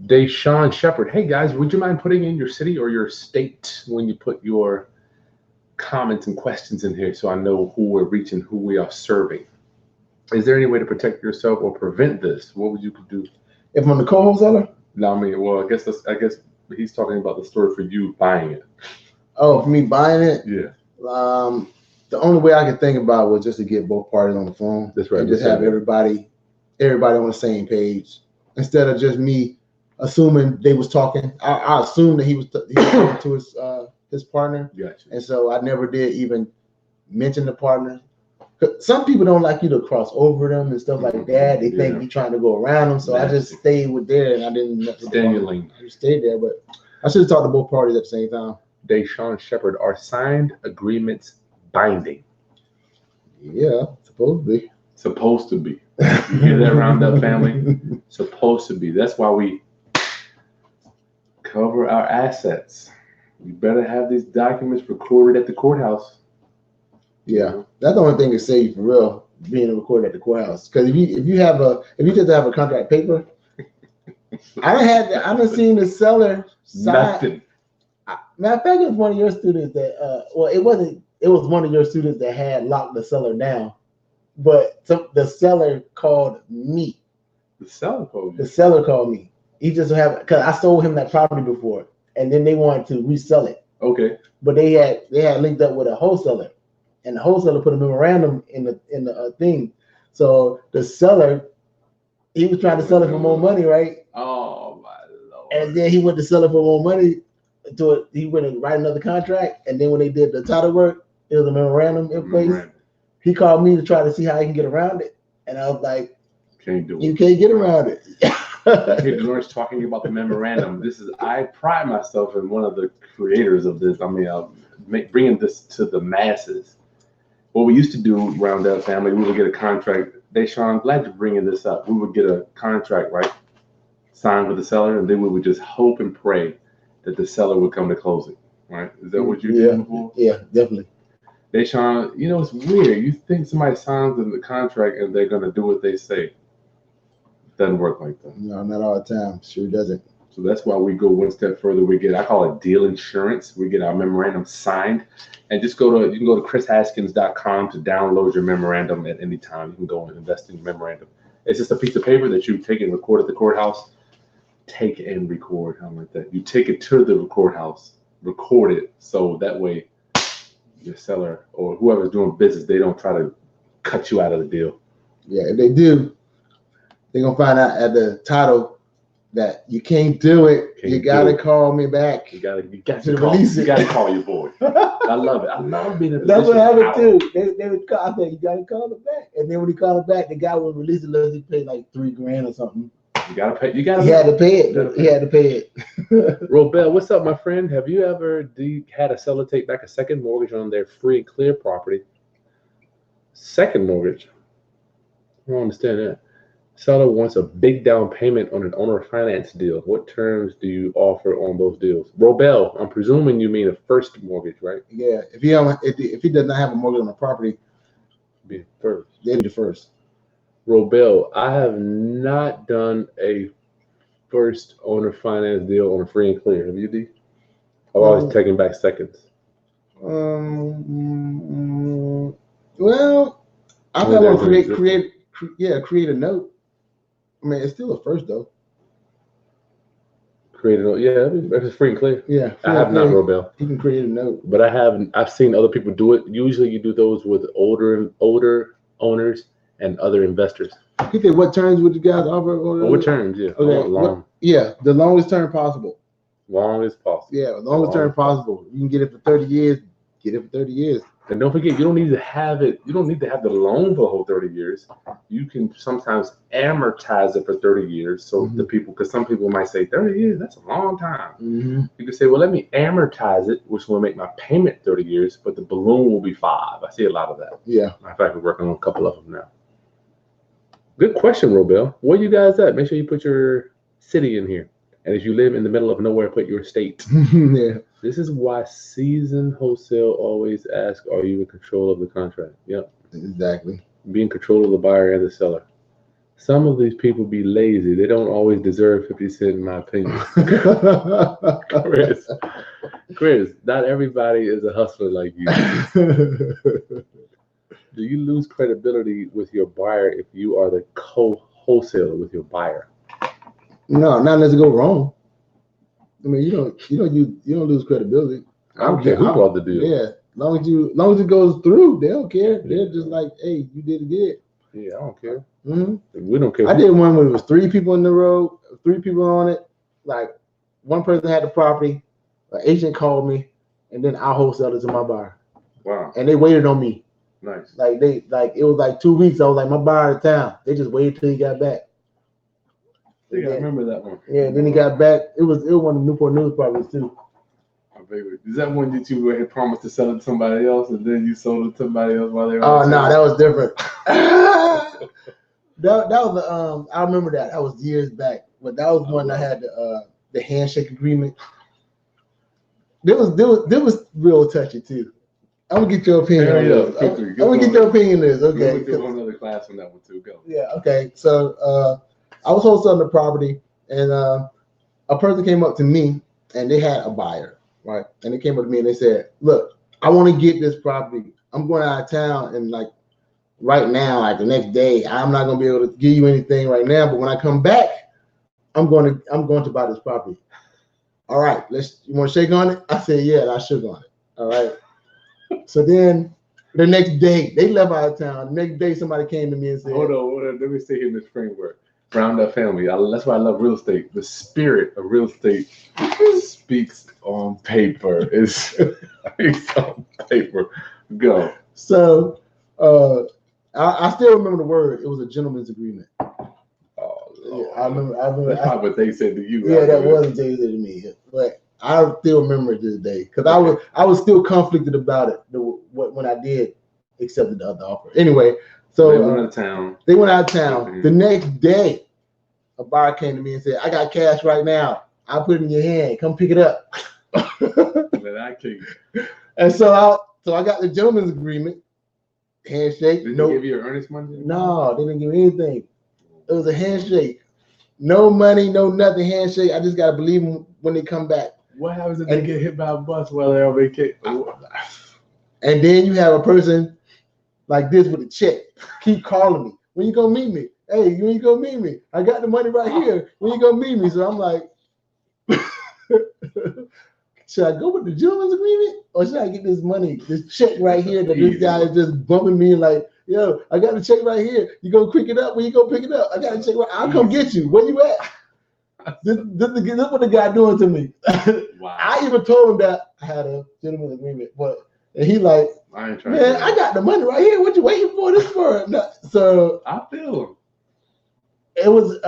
Deshaun Shepard. Hey guys, would you mind putting in your city or your state when you put your comments and questions in here so I know who we're reaching, who we are serving? Is there any way to protect yourself or prevent this? What would you do? If I'm the co-wholesaler? No, I mean, well, I guess he's talking about the story for you buying it. Oh, for me buying it? Yeah. The only way I could think about was just to get both parties on the phone. That's right. And just have everybody on the same page instead of just me assuming they was talking. I assumed that he was talking to his partner. Gotcha. And so I never did even mention the partner. Some people don't like you to cross over them and stuff like that. They think you're trying to go around them. So I just stayed with there and I didn't stay in your lane. I stayed there, but I should have talked to both parties at the same time. Deshaun Shepard, are signed agreements binding? Yeah, supposed to be. Supposed to be. You hear that roundup family? Supposed to be. That's why we cover our assets. We better have these documents recorded at the courthouse. Yeah, that's the only thing that saves you for real, being recorded at the courthouse. Because if you just have a contract paper, I done seen the seller sign. Nothing. Matter of fact, it was one of your students that it was one of your students that had locked the seller down, but the seller called me. The seller called you? The seller called me. He just because I sold him that property before, and then they wanted to resell it. Okay. But they had linked up with a wholesaler, and the wholesaler put a memorandum in the thing. So the seller, he was trying to sell it for more money, right? Oh my Lord. And then he went to sell it for more money. He went and write another contract, and then when they did the title work, it was a memorandum in place. He called me to try to see how he can get around it, and I was like, "Can't do it. You can't get around it." hear Delawrence talking about the memorandum. I pride myself in one of the creators of this. I mean, bringing this to the masses. What we used to do around that family, we would get a contract. Deshaun, I'm glad you're bringing this up. We would get a contract, right, signed with the seller, and then we would just hope and pray that the seller would come to closing, right? Is that what you did before? Yeah, definitely. Deshaun, it's weird. You think somebody signs in the contract and they're going to do what they say. Doesn't work like that. No, not all the time. Sure doesn't. So that's why we go one step further. I call it deal insurance. We get our memorandum signed, and you can go to chrishaskins.com to download your memorandum at any time. You can go and invest in your memorandum. It's just a piece of paper that you take and record at the courthouse. Take and record, how like that. You take it to the courthouse, record it, so that way your seller or whoever's doing business, they don't try to cut you out of the deal. Yeah, if they do, they're gonna find out at the title that you can't do it. You gotta call me back. You gotta call your boy. I love it. I love being in a That's position. what happened too. They would call. I said, you gotta call him back. And then when he called him back, the guy would release it unless he paid like $3,000 or something. You gotta pay. He had to pay it. He had to pay it. Robel, what's up, my friend? Have you ever had a seller take back a second mortgage on their free and clear property? Second mortgage? I don't understand that. Seller wants a big down payment on an owner finance deal. What terms do you offer on those deals? Robel, I'm presuming you mean a first mortgage, right? Yeah. If he does not have a mortgage on the property, Be first. they'll be the first. Robel, I have not done a first owner finance deal on a free and clear. Have you, D? I've always taken back seconds. Well, I'm gonna create a note. I mean, it's still a first though. Create a note, yeah, it's free and clear. Yeah, I have not, Robel. You can create a note, but I've seen other people do it. Usually, you do those with older owners and other investors. What terms would you guys offer? What terms? Yeah. Okay. The longest term possible. Longest possible. Yeah, longest term possible. You can get it for 30 years. Get it for 30 years. And don't forget, you don't need to have it. You don't need to have the loan for the whole 30 years. You can sometimes amortize it for 30 years. So the people, because some people might say 30 years, that's a long time. You can say, well, let me amortize it, which will make my payment 30 years, but the balloon will be 5. I see a lot of that. Yeah. Matter of fact, we're working on a couple of them now. Good question, Robel. Where you guys at? Make sure you put your city in here. And if you live in the middle of nowhere, put your state. Yeah. This is why seasoned wholesale always ask, are you in control of the contract? Yep. Exactly. Be in control of the buyer and the seller. Some of these people be lazy. They don't always deserve 50 cents, in my opinion. Chris, not everybody is a hustler like you. Do you lose credibility with your buyer if you are the co-wholesaler with your buyer? No, not unless it go wrong. I mean, you don't lose credibility. I don't care who brought the deal. Yeah, as long as it goes through, they don't care. They're just like, hey, you did it good. Yeah, I don't care. We don't care. I did one where it was 3 people in the road, 3 people on it. Like one person had the property, an agent called me, and then I wholesaled it to my buyer. Wow. And they waited on me. Nice. It was like 2 weeks. I was like, my buyer out of town. They just waited till he got back. I think I remember that one. Yeah, then he got back. It was one of the Newport News properties too. My favorite. Is that one that you had promised to sell it to somebody else and then you sold it to somebody else while they were Oh no, that was different. that was I remember that. That was years back. But that was one that had the handshake agreement. There was real touchy too. I'm gonna get your opinion on this. I'm gonna get your opinion on this. Okay. We'll do another class on that one too. Go. Yeah, okay. So I was wholesaling the property, and a person came up to me, and they had a buyer, right? And they came up to me and they said, "Look, I want to get this property. I'm going out of town, and like right now, like the next day, I'm not gonna be able to give you anything right now. But when I come back, I'm going to buy this property. All right, you want to shake on it?" I said, "Yeah," and I shook on it. All right. So then the next day, they left out of town. The next day, somebody came to me and said, Hold on. Let me stay here in this framework. Round up family. That's why I love real estate. The spirit of real estate speaks on paper. It's on paper. Go. So I still remember the word. It was a gentleman's agreement. Oh, I remember. That's probably what they said to you. Yeah, that was what they said to me. But I still remember it this day because I was still conflicted about it when I did accept the other offer. Anyway, so they went out of town. They went out of town. The next day, a buyer came to me and said, "I got cash right now. I'll put it in your hand. Come pick it up." And so I got the gentleman's agreement. Handshake. Did they give you your earnest money? No, they didn't give me anything. It was a handshake. No money, no nothing. Handshake. I just gotta believe them when they come back. What happens if they get hit by a bus while they're on vacation? And then you have a person like this with a check. Keep calling me. When you gonna meet me? Hey, when you gonna meet me? I got the money right here. When you gonna meet me? So I'm like, should I go with the gentleman's agreement or should I get this money, this check right here that this guy is just bumping me like, yo, I got the check right here. You gonna pick it up? When you gonna pick it up? I got the check right. I'll come get you. Where you at? This what the guy doing to me. Wow. I even told him that I had a gentleman's agreement, and he like, man, I got the money right here. What you waiting for this for? No. So I feel him. It was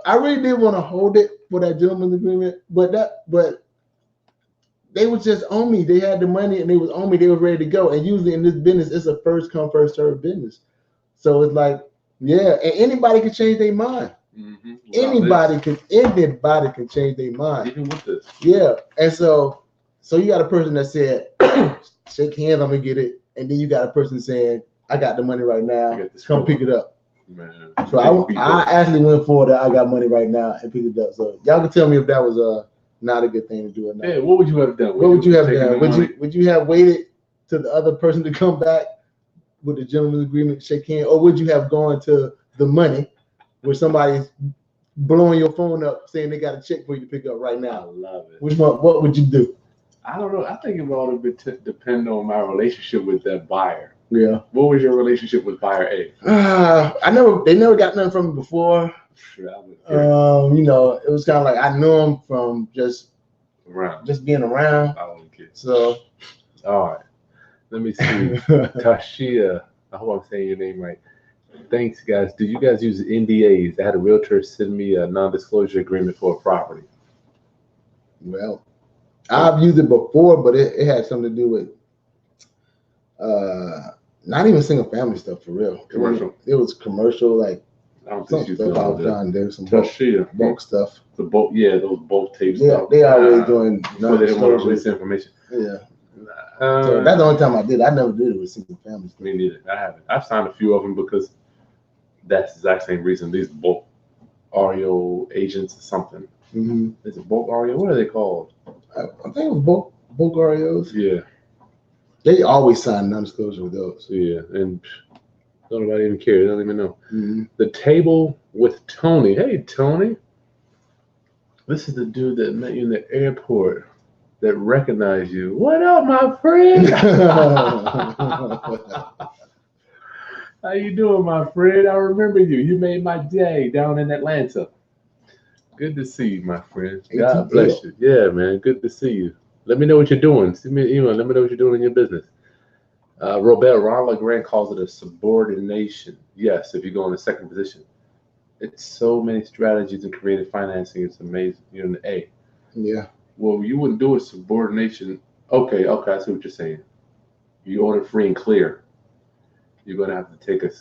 I really did want to hold it for that gentleman's agreement, but they was just on me. They had the money and they was on me. They were ready to go. And usually in this business, it's a first come, first served business. So it's like, yeah, and anybody can change their mind. Mm-hmm. Anybody can change their mind. Even with this. Yeah. And so you got a person that said, shake hands, I'm gonna get it. And then you got a person saying, I got the money right now. Come pick it up. Man. So I actually went for that. I got money right now and picked it up. So y'all can tell me if that was not a good thing to do or not. Yeah, what would you have done? What would you have done? Would you have waited till the other person to come back with the gentleman's agreement, shake hands, or would you have gone to the money where somebody's blowing your phone up saying they got a check for you to pick up right now? I love it. Which one? What would you do? I don't know. I think it would depend on my relationship with that buyer. Yeah. What was your relationship with buyer A? They never got nothing from me before. It was kind of like I knew them from just being around. I don't get it. So, all right. Let me see. Tashia, I hope I'm saying your name right. Thanks, guys. Do you guys use NDAs? I had a realtor send me a non-disclosure agreement for a property. Well, I've used it before, but it had something to do with not even single family stuff for real. Commercial. It was commercial, like I don't think you stuff I was trying to do, some bulk stuff. The bulk, yeah, those bulk tapes. Yeah, they always doing non-disclosure. They didn't want to release information. Yeah. So that's the only time I did. I never did it with single family stuff. Me neither. I haven't. I've signed a few of them because that's the exact same reason. These bulk REO agents or something. Mm-hmm. Is it bulk REO? What are they called? I think it was bulk REOs. Yeah. They always sign non-disclosure with those. Yeah, and nobody even care. They don't even know. Mm-hmm. The table with Tony. Hey, Tony. This is the dude that met you in the airport that recognized you. What up, my friend? How you doing, my friend? I remember you. You made my day down in Atlanta. Good to see you, my friend. God bless you. Yeah, man. Good to see you. Let me know what you're doing. Send me an email. Let me know what you're doing in your business. Ron LeGrand calls it a subordination. Yes, if you go in the second position. It's so many strategies in creative financing. It's amazing. You're in the A. Yeah. Well, you wouldn't do a subordination. Okay, I see what you're saying. You order free and clear. You're going to have to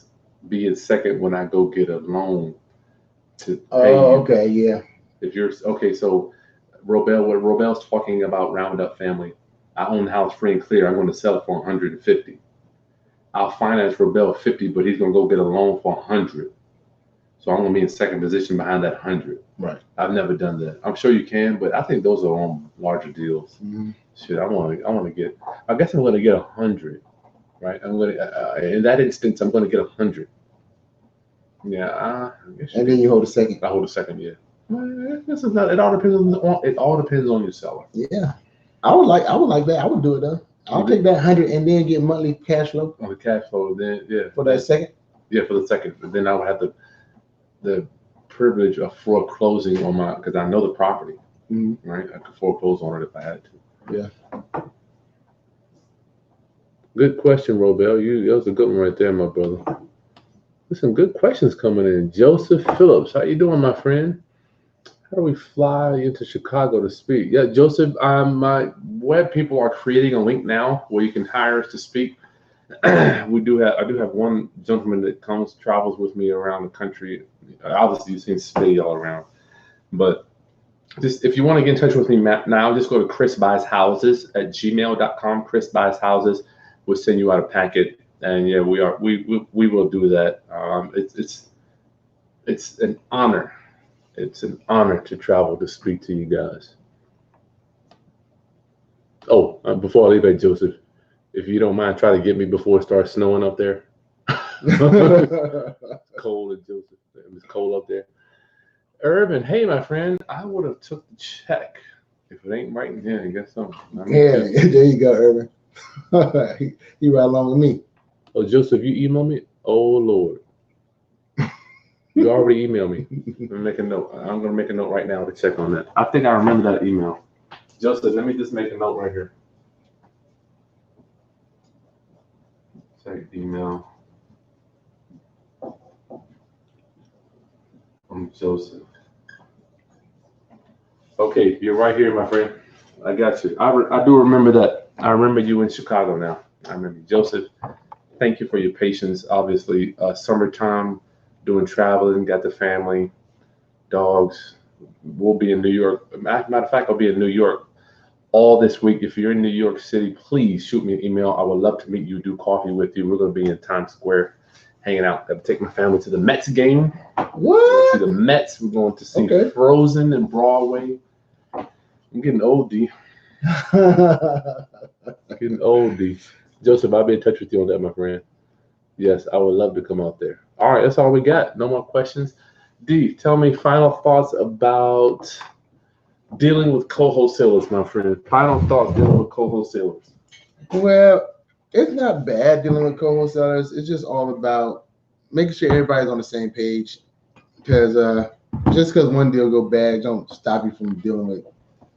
be in second when I go get a loan to pay you. Okay, yeah. If you're, okay, so what Robel's talking about Roundup family, I own the house free and clear. I'm going to sell it for 150. I'll finance Robel 50, but he's going to go get a loan for 100. So I'm going to be in second position behind that 100. Right. I've never done that. I'm sure you can, but I think those are on larger deals. Mm-hmm. Shit, I want to get. I guess I'm going to get 100. Right. I'm going to. In that instance, I'm going to get 100. Yeah. And then you hold a second. I hold a second. Yeah. This is not. It all depends on your seller. Yeah. I would like that. I would do it though. I'll take that 100 and then get monthly cash flow. On the cash flow, then yeah. For that second. Yeah, for the second. But then I would have the privilege of foreclosing on because I know the property. Mm-hmm. Right. I could foreclose on it if I had to. Yeah. Good question, Robel. That was a good one right there, my brother. There's some good questions coming in. Joseph Phillips, how you doing, my friend? How do we fly into Chicago to speak? Yeah, Joseph, my web people are creating a link now where you can hire us to speak. I do have one gentleman that travels with me around the country. Obviously, you've seen Spade all around. But just if you want to get in touch with me now, just go to chrisbuyshouses@gmail.com. Chris Buys Houses. We'll send you out a packet, and yeah, we will do that. It's an honor. It's an honor to travel to speak to you guys. Oh, before I leave that, Joseph, if you don't mind, try to get me before it starts snowing up there. Cold, and Joseph. It's cold up there. Urban, hey, my friend, I would have took the check. If it ain't right, yeah, I guess so. Yeah, there you go, Urban. he right along with me. Oh, Joseph, you email me? Oh, Lord. You already emailed me. Let me make a note. I'm going to make a note right now to check on that. I think I remember that email. Joseph, let me just make a note right here. Check email from Joseph. Okay, you're right here, my friend. I got you. I do remember that. I remember you in Chicago now. I remember you. Joseph, thank you for your patience. Obviously, summertime, doing traveling, got the family, dogs. We'll be in New York. Matter of fact, I'll be in New York all this week. If you're in New York City, please shoot me an email. I would love to meet you, do coffee with you. We're going to be in Times Square hanging out. Got to take my family to the Mets game. What? See the Mets. We're going to see Frozen and Broadway. I'm getting old, D. Getting old, D. Joseph, I'll be in touch with you on that, my friend. Yes, I would love to come out there. All right, that's all we got. No more questions. D, tell me final thoughts about dealing with co-wholesalers, my friend. Final thoughts dealing with co-wholesalers. Well, it's not bad dealing with co-wholesalers. It's just all about making sure everybody's on the same page. Because just because one deal go bad, don't stop you from dealing with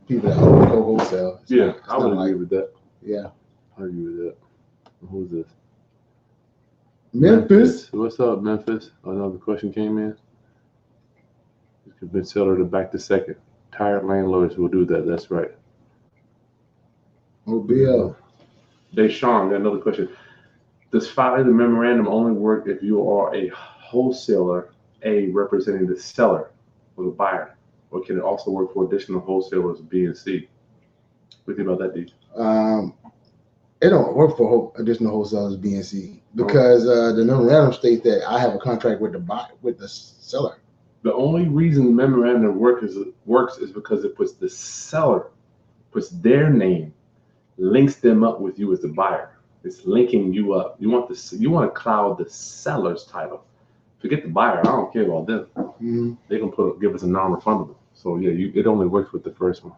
people that co-wholesale. Yeah, I would agree with that. Yeah, I agree with that. Who's this? Memphis. What's up, Memphis? Another question came in. Been seller to back to second. Tired landlords will do that. That's right. OBL. Deshaun, got another question. Does filing the memorandum only work if you are a wholesaler, A, representing the seller or the buyer? Or can it also work for additional wholesalers, B and C? What do you think about that, D? It don't work for additional wholesalers, B and C, because the memorandum states that I have a contract with the seller. The only reason memorandum works is because it puts the seller, puts their name, links them up with you as the buyer. It's linking you up. You want to cloud the seller's title. Forget the buyer. I don't care about them. Mm-hmm. They can give us a non-refundable. So yeah, it only works with the first one.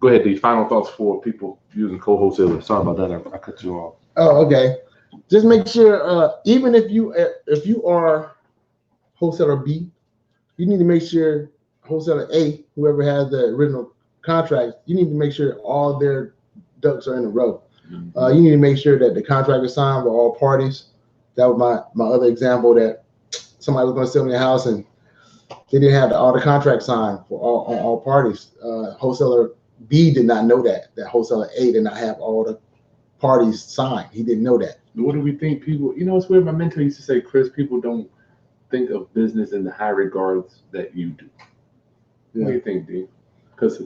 Go ahead, D. Final thoughts for people using co-wholesalers. Sorry about that. I cut you off. Oh, okay. Just make sure, even if you are wholesaler B, you need to make sure wholesaler A, whoever has the original contract, you need to make sure all their ducks are in a row. Mm-hmm. You need to make sure that the contract is signed by all parties. That was my other example, that somebody was going to sell me a house and they didn't have all the contract signed for all parties. Wholesaler B did not know that wholesaler A did not have all the parties signed. He didn't know that. What do we think people, it's weird. My mentor used to say, Chris, people don't think of business in the high regards that you do. Yeah. What do you think, D? Because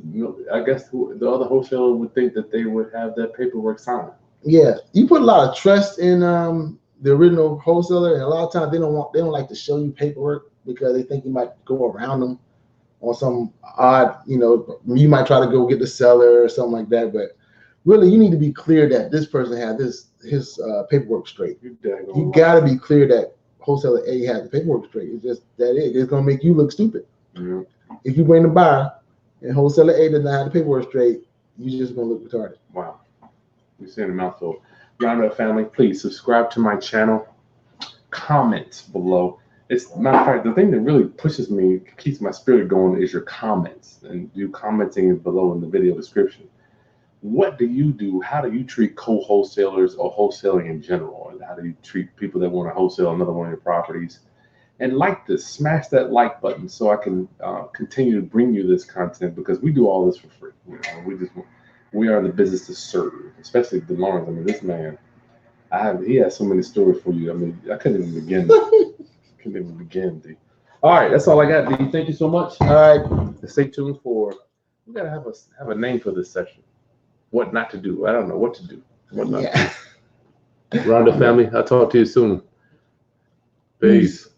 I guess the other wholesaler would think that they would have that paperwork signed. Yeah, you put a lot of trust in the original wholesaler, and a lot of times they don't like to show you paperwork because they think you might go around them on some odd, you might try to go get the seller or something like that. But really, you need to be clear that this person had his paperwork straight. You got to be clear that wholesaler A has the paperwork straight. It's just that it's going to make you look stupid. Mm-hmm. If you bring the buyer and wholesaler A doesn't have the paperwork straight, you're just going to look retarded. Wow. You're saying a mouthful. Round Up family, please subscribe to my channel. Comment below. It's matter of fact, the thing that really pushes me, keeps my spirit going, is your comments. And you commenting below in the video description. what do you do? How do you treat co-wholesalers or wholesaling in general? And how do you treat people that want to wholesale another one of your properties? And like this, smash that like button so I can continue to bring you this content, because we do all this for free. You know, we are in the business to serve, especially Delawrence. I mean, this man, he has so many stories for you. I mean, I couldn't even begin. D. All right, that's all I got, D. Thank you so much. All right. Stay tuned for. We gotta have a name for this session. What not to do? I don't know what to do. What not to do. Round up, family. I'll talk to you soon. Peace.